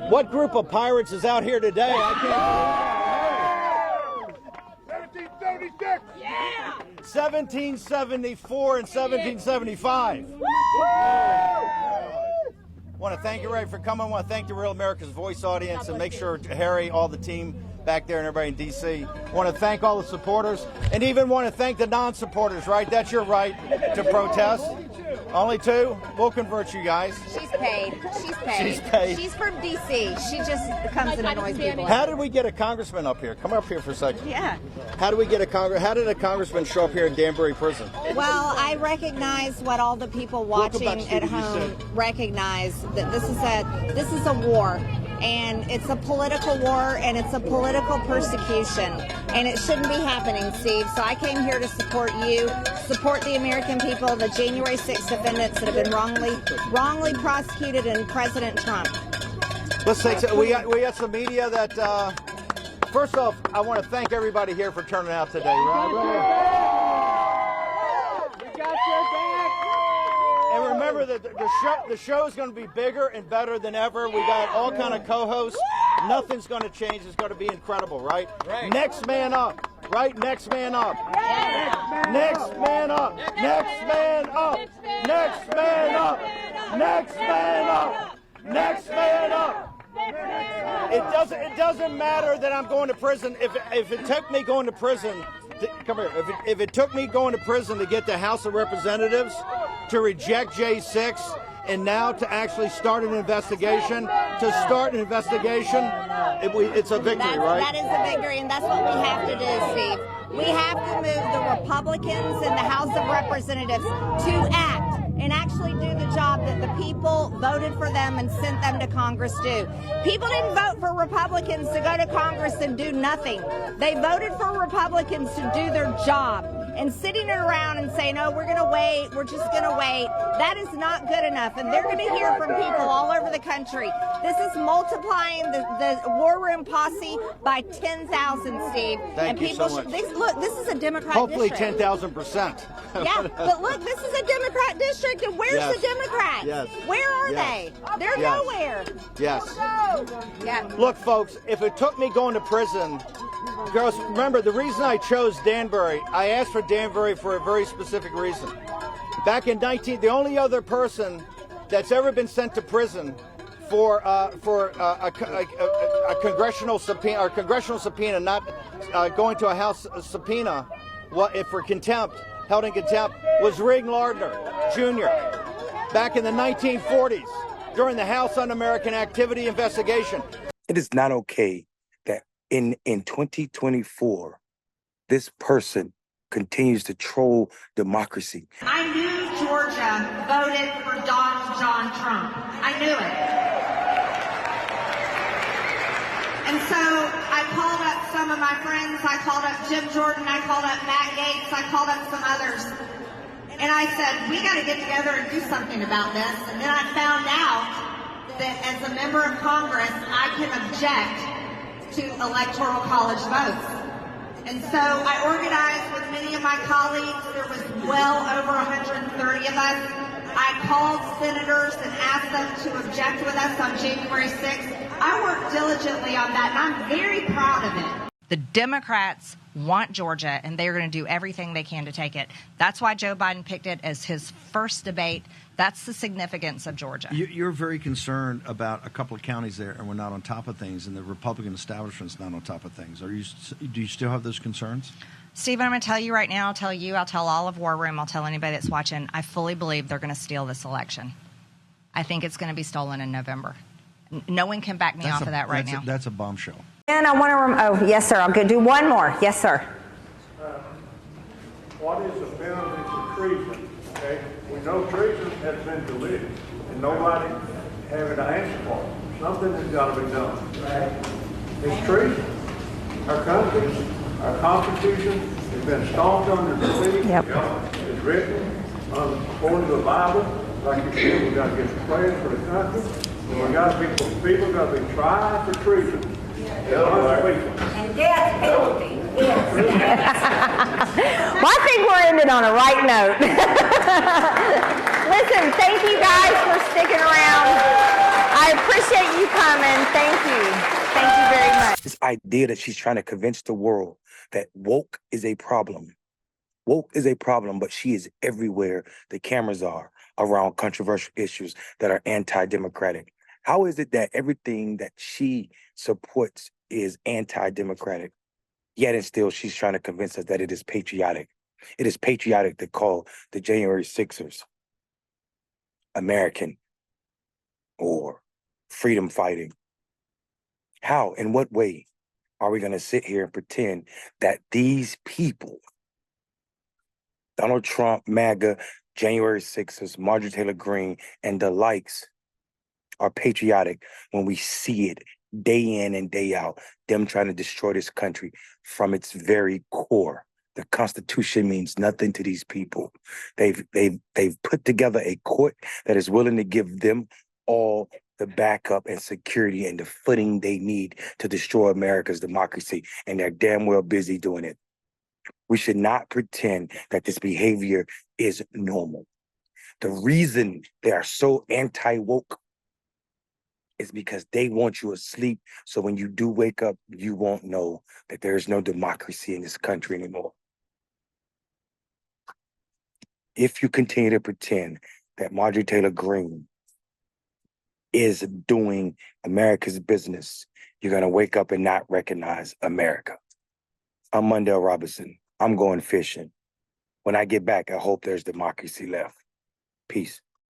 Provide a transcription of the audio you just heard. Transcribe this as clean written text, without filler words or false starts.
What group of pirates is out here today? I can't believe it. 1776. Yeah. 1774 and 1775. I want to thank you, Ray, for coming. I want to thank the Real America's Voice audience, and make sure Harry, all the team back there, and everybody in D.C. I want to thank all the supporters, and even want to thank the non-supporters, right? That's your right to protest. Only two? We'll convert you guys. She's paid. She's paid. She's paid. She's from D.C. She just comes and annoys people. How did we get a congressman up here? Come up here for a second. Yeah. How did we get How did a congressman show up here in Danbury prison? Well, I recognize what all the people watching at home recognize, that this is a war. And it's a political war, and it's a political persecution, and it shouldn't be happening, Steve. So I came here to support you, support the American people, the January 6th defendants that have been wrongly prosecuted, and President Trump. Let's take. We got some media that. First off, I want to thank everybody here for turning out today. We got your back. And remember that the show is going to be bigger and better than ever. We got all kind of co-hosts. Nothing's going to change. It's going to be incredible, right? Next man up, right? Next man up. Next man up. Next man up. Next man up. Next man up. Next man up. It doesn't matter that I'm going to prison. If it took me going to prison, come here. If it took me going to prison to get the House of Representatives to reject J6 and now to actually start an investigation, it's a victory, right? That is a victory, and that's what we have to do, Steve. We have to move the Republicans in the House of Representatives to act and actually do the job that the people voted for them and sent them to Congress do. People didn't vote for Republicans to go to Congress and do nothing. They voted for Republicans to do their job. And sitting around and saying, oh, we're going to wait, we're just going to wait, that is not good enough. And they're going to hear from people all over the country. This is multiplying the war room posse by 10,000, Steve. Thank you so much. Look, this is a Democrat Hopefully district. 10,000%. Yeah, but look, this is a Democrat district, and where's the Democrats? Yes. Where are they? They're nowhere. Yes. Yeah. Look, folks, if it took me going to prison, girls, remember the reason I chose Danbury, I asked for Danbury for a very specific reason. Back in the only other person that's ever been sent to prison for a congressional subpoena, not going to a House subpoena, for contempt, held in contempt, was Ring Lardner Jr. Back in the 1940s during the House Un-American Activity investigation. It is not okay that in 2024, this person continues to troll democracy. I knew Georgia voted for Donald John Trump. I knew it. And so I called up some of my friends. I called up Jim Jordan. I called up Matt Gaetz. I called up some others. And I said, we got to get together and do something about this. And then I found out that as a member of Congress, I can object to electoral college votes. And so I organized with many of my colleagues. There was well over 130 of us. I called senators and asked them to object with us on January 6th. I worked diligently on that, and I'm very proud of it. The Democrats want Georgia, and they're going to do everything they can to take it. That's why Joe Biden picked it as his first debate. That's the significance of Georgia. You're very concerned about a couple of counties there, and we're not on top of things, and the Republican establishment's not on top of things. Do you still have those concerns? Stephen, I'm going to tell you right now, I'll tell you, I'll tell all of War Room, I'll tell anybody that's watching, I fully believe they're going to steal this election. I think it's going to be stolen in November. No one can back me off of that right now. That's a bombshell. And I want to oh, yes, sir. I'm going to do one more. Yes, sir. What is the penalty for treason? Okay, we know treason has been deleted, and nobody having to answer for it. Something has got to be done. Right? It's treason. Our country, our Constitution has been stomped under the feet. Yep. It's written according to the Bible. Like you said, we've got to get prayers for the country. And we got people got to be tried for treason. And death penalty. Yes. Well, I think we're ending on a right note. Listen, thank you guys for sticking around. I appreciate you coming. Thank you. Thank you very much. This idea that she's trying to convince the world that woke is a problem. Woke is a problem, but she is everywhere the cameras are around controversial issues that are anti-democratic. How is it that everything that she supports is anti-democratic, yet and still she's trying to convince us that it is patriotic? It is patriotic to call the January 6ers American or freedom fighting. How, in what way are we going to sit here and pretend that these people, Donald Trump, MAGA, January 6ers, Marjorie Taylor Greene, and the likes are patriotic when we see it day in and day out, them trying to destroy this country from its very core? The Constitution means nothing to these people. They've put together a court that is willing to give them all the backup and security and the footing they need to destroy America's democracy, and they're damn well busy doing it. We should not pretend that this behavior is normal. The reason they are so anti-woke is because they want you asleep, so when you do wake up, you won't know that there is no democracy in this country anymore. If you continue to pretend that Marjorie Taylor Greene is doing America's business, you're going to wake up and not recognize America. I'm Mondale Robinson. I'm going fishing. When I get back, I hope there's democracy left. Peace.